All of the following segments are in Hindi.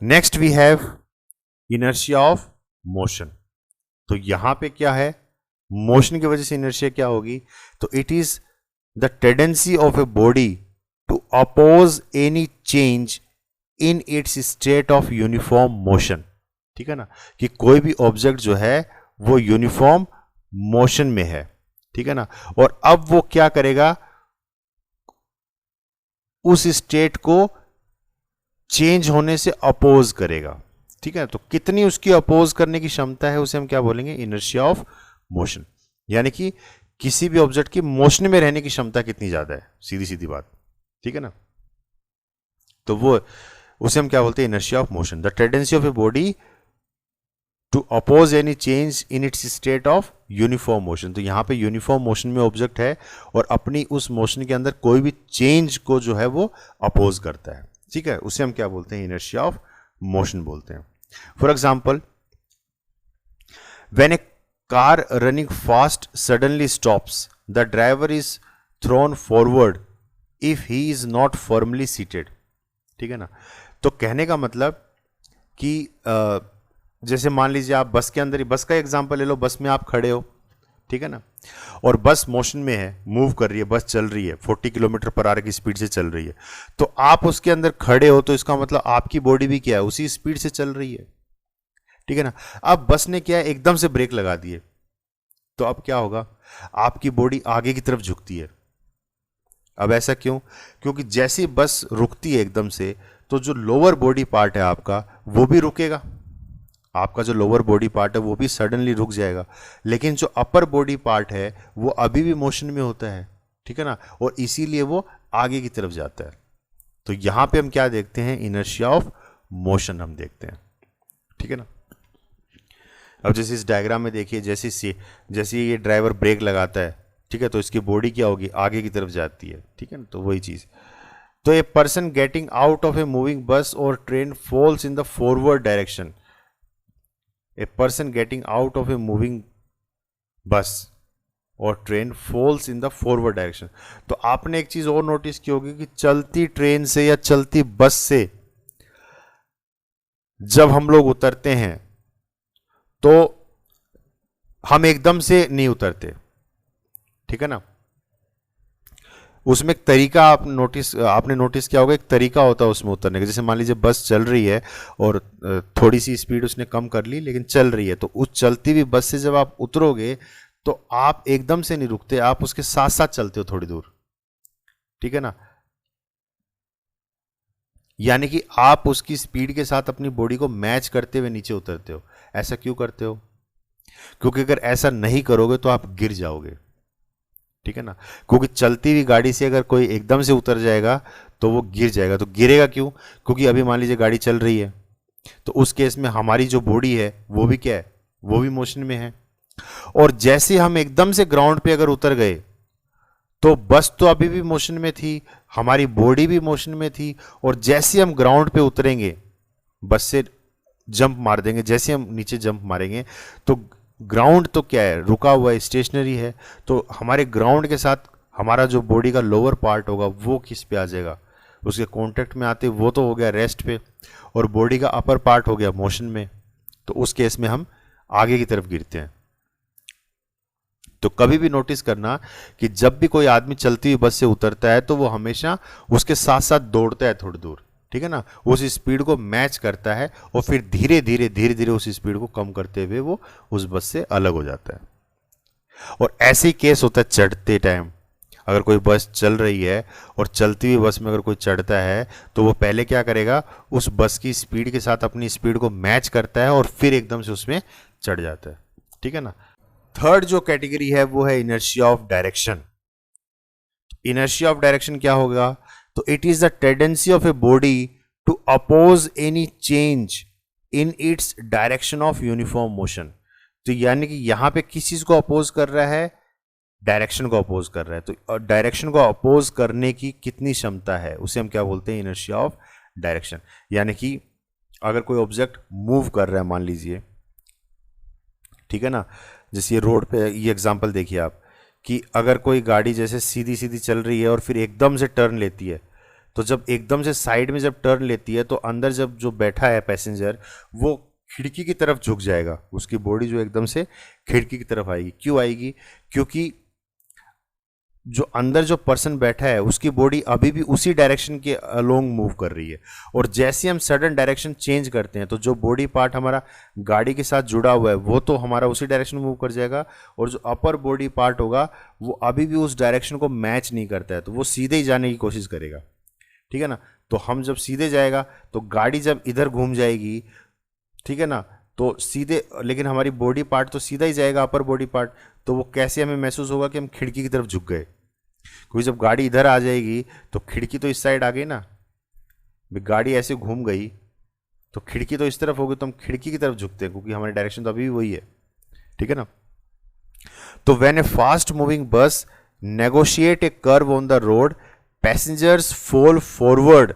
Next we have inertia of motion. तो यहां पे क्या है, मोशन की वजह से इनर्शिया क्या होगी, तो it is the tendency of a body to oppose any change in its state of uniform motion. ठीक है ना, कि कोई भी ऑब्जेक्ट जो है वो यूनिफॉर्म मोशन में है, ठीक है ना, और अब वो क्या करेगा, उस स्टेट को चेंज होने से अपोज करेगा। ठीक है, तो कितनी उसकी अपोज करने की क्षमता है उसे हम क्या बोलेंगे, इनर्शिया ऑफ मोशन। यानी कि किसी भी ऑब्जेक्ट की मोशन में रहने की क्षमता कितनी ज्यादा है, सीधी सीधी बात। ठीक है ना, तो वो उसे हम क्या बोलते हैं, inertia of motion. The tendency of a body to oppose any change in its state of uniform motion. तो यहां पे यूनिफॉर्म मोशन में ऑब्जेक्ट है और अपनी उस मोशन के अंदर कोई भी चेंज को जो है वो अपोज करता है। ठीक है, उसे हम क्या बोलते हैं, इनर्शिया ऑफ मोशन बोलते हैं। For example, when A car running fast suddenly stops, the driver is throne forward if he is not firmly seated. ठीक है ना, तो कहने का मतलब कि जैसे मान लीजिए आप बस के अंदर ही, बस का एग्जांपल ले लो, बस में आप खड़े हो, ठीक है ना, और बस मोशन में है, मूव कर रही है, बस चल रही है, 40 किलोमीटर पर आवर की स्पीड से चल रही है, तो आप उसके अंदर खड़े हो, तो इसका मतलब आपकी बॉडी भी क्या है, उसी स्पीड से चल रही है। ठीक है ना, अब बस ने क्या है, एकदम से ब्रेक लगा दिए, तो अब क्या होगा, आपकी बॉडी आगे की तरफ झुकती है। अब ऐसा क्यों, क्योंकि जैसी बस रुकती है एकदम से, तो जो लोअर बॉडी पार्ट है आपका वो भी रुकेगा, आपका जो लोअर बॉडी पार्ट है वो भी सडनली रुक जाएगा, लेकिन जो अपर बॉडी पार्ट है वो अभी भी मोशन में होता है। ठीक है ना, और इसीलिए वो आगे की तरफ जाता है। तो यहां पे हम क्या देखते हैं, इनर्शिया ऑफ मोशन हम देखते हैं। ठीक है ना, अब जैसे इस डायग्राम में देखिए, जैसे ये ड्राइवर ब्रेक लगाता है, ठीक है, तो इसकी बॉडी क्या होगी, आगे की तरफ जाती है। ठीक है ना, तो वही चीज। तो a person getting out of a moving bus और train falls in the forward direction. A person getting out of a moving bus और train falls in the forward direction. तो आपने एक चीज और नोटिस की होगी कि चलती ट्रेन से या चलती बस से जब हम लोग उतरते हैं तो हम एकदम से नहीं उतरते। ठीक है ना, उसमें एक तरीका आपने नोटिस किया होगा, एक तरीका होता है उसमें उतरने का। जैसे मान लीजिए बस चल रही है और थोड़ी सी स्पीड उसने कम कर ली, लेकिन चल रही है, तो उस चलती हुई बस से जब आप उतरोगे तो आप एकदम से नहीं रुकते, आप उसके साथ साथ चलते हो थोड़ी दूर। ठीक है ना, यानी कि आप उसकी स्पीड के साथ अपनी बॉडी को मैच करते हुए नीचे उतरते हो। ऐसा क्यों करते हो, क्योंकि अगर ऐसा नहीं करोगे तो आप गिर जाओगे। ठीक है ना, क्योंकि चलती हुई गाड़ी से अगर कोई एकदम से उतर जाएगा तो वो गिर जाएगा। तो गिरेगा क्यों, क्योंकि अभी मान लीजिए गाड़ी चल रही है, तो उस केस में हमारी जो बॉडी है वो भी क्या है, वो भी मोशन में है। और जैसे हम एकदम से ग्राउंड पे अगर उतर गए तो बस तो अभी भी मोशन में थी, हमारी बॉडी भी मोशन में थी, और जैसे हम ग्राउंड पे उतरेंगे, बस से जंप मार देंगे, जैसे हम नीचे जंप मारेंगे तो ग्राउंड तो क्या है, रुका हुआ है, स्टेशनरी है, तो हमारे ग्राउंड के साथ हमारा जो बॉडी का लोअर पार्ट होगा वो किस पे आ जाएगा, उसके कांटेक्ट में आते, वो तो हो गया रेस्ट पे, और बॉडी का अपर पार्ट हो गया मोशन में। तो उस केस में हम आगे की तरफ गिरते हैं। तो कभी भी नोटिस करना कि जब भी कोई आदमी चलती हुई बस से उतरता है तो वो हमेशा उसके साथ साथ दौड़ता है थोड़ी दूर। ठीक है ना, उस स्पीड को मैच करता है और फिर धीरे धीरे उस स्पीड को कम करते हुए वो उस बस से अलग हो जाता है। और ऐसे ही केस होता है चढ़ते टाइम। अगर कोई बस चल रही है और चलती हुई बस में अगर कोई चढ़ता है तो वो पहले क्या करेगा, उस बस की स्पीड के साथ अपनी स्पीड को मैच करता है और फिर एकदम से उसमें चढ़ जाता है। ठीक है ना, थर्ड जो कैटेगरी है वो है inertia of direction. Inertia of direction क्या होगा, तो it is the tendency of a body to oppose any change in its direction of uniform motion. तो यानी कि यहां पे किस चीज को अपोज कर रहा है, डायरेक्शन को अपोज कर रहा है। तो डायरेक्शन को अपोज करने की कितनी क्षमता है उसे हम क्या बोलते हैं, इनर्शिया ऑफ डायरेक्शन। यानी कि अगर कोई ऑब्जेक्ट मूव कर रहा है, मान लीजिए, ठीक है ना, जैसे ये रोड पे ये एग्जांपल देखिए आप, कि अगर कोई गाड़ी जैसे सीधी सीधी चल रही है और फिर एकदम से टर्न लेती है, तो जब एकदम से साइड में जब टर्न लेती है तो अंदर जब जो बैठा है पैसेंजर वो खिड़की की तरफ झुक जाएगा, उसकी बॉडी जो एकदम से खिड़की की तरफ आएगी। क्यों आएगी? क्योंकि जो अंदर जो पर्सन बैठा है उसकी बॉडी अभी भी उसी डायरेक्शन के अलोंग मूव कर रही है, और जैसे हम सडन डायरेक्शन चेंज करते हैं तो जो बॉडी पार्ट हमारा गाड़ी के साथ जुड़ा हुआ है वो तो हमारा उसी डायरेक्शन में मूव कर जाएगा, और जो अपर बॉडी पार्ट होगा वो अभी भी उस डायरेक्शन को मैच नहीं करता है, तो वो सीधे ही जाने की कोशिश करेगा। ठीक है ना? तो हम जब सीधे जाएगा तो गाड़ी जब इधर घूम जाएगी, ठीक है ना, तो सीधे, लेकिन हमारी बॉडी पार्ट तो सीधा ही जाएगा, अपर बॉडी पार्ट, तो वो कैसे हमें महसूस होगा कि हम खिड़की की तरफ झुक गए, क्योंकि जब गाड़ी इधर आ जाएगी तो खिड़की तो इस साइड आ गई ना, गाड़ी ऐसे घूम गई तो खिड़की तो इस तरफ होगी, तो हम खिड़की की तरफ झुकते हैं क्योंकि हमारी डायरेक्शन तो अभी भी वही है। ठीक है ना? तो व्हेन ए फास्ट मूविंग बस negotiate A curve on the road, passengers fall forward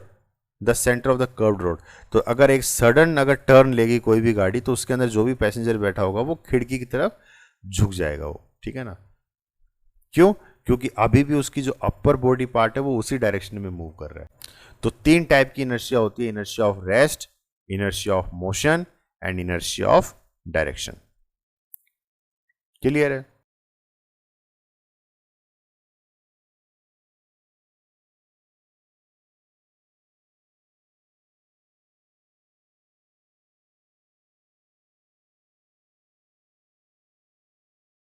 the centre of the curved road. तो अगर एक सडन अगर टर्न लेगी कोई भी गाड़ी तो उसके अंदर जो भी पैसेंजर बैठा होगा वो खिड़की की तरफ झुक जाएगा वो। ठीक है ना? क्यों? क्योंकि अभी भी उसकी जो अपर बॉडी पार्ट है वो उसी डायरेक्शन में मूव कर रहा है। तो 3 टाइप की इनर्शिया होती है, inertia of rest, inertia of motion and inertia of direction. Clear है?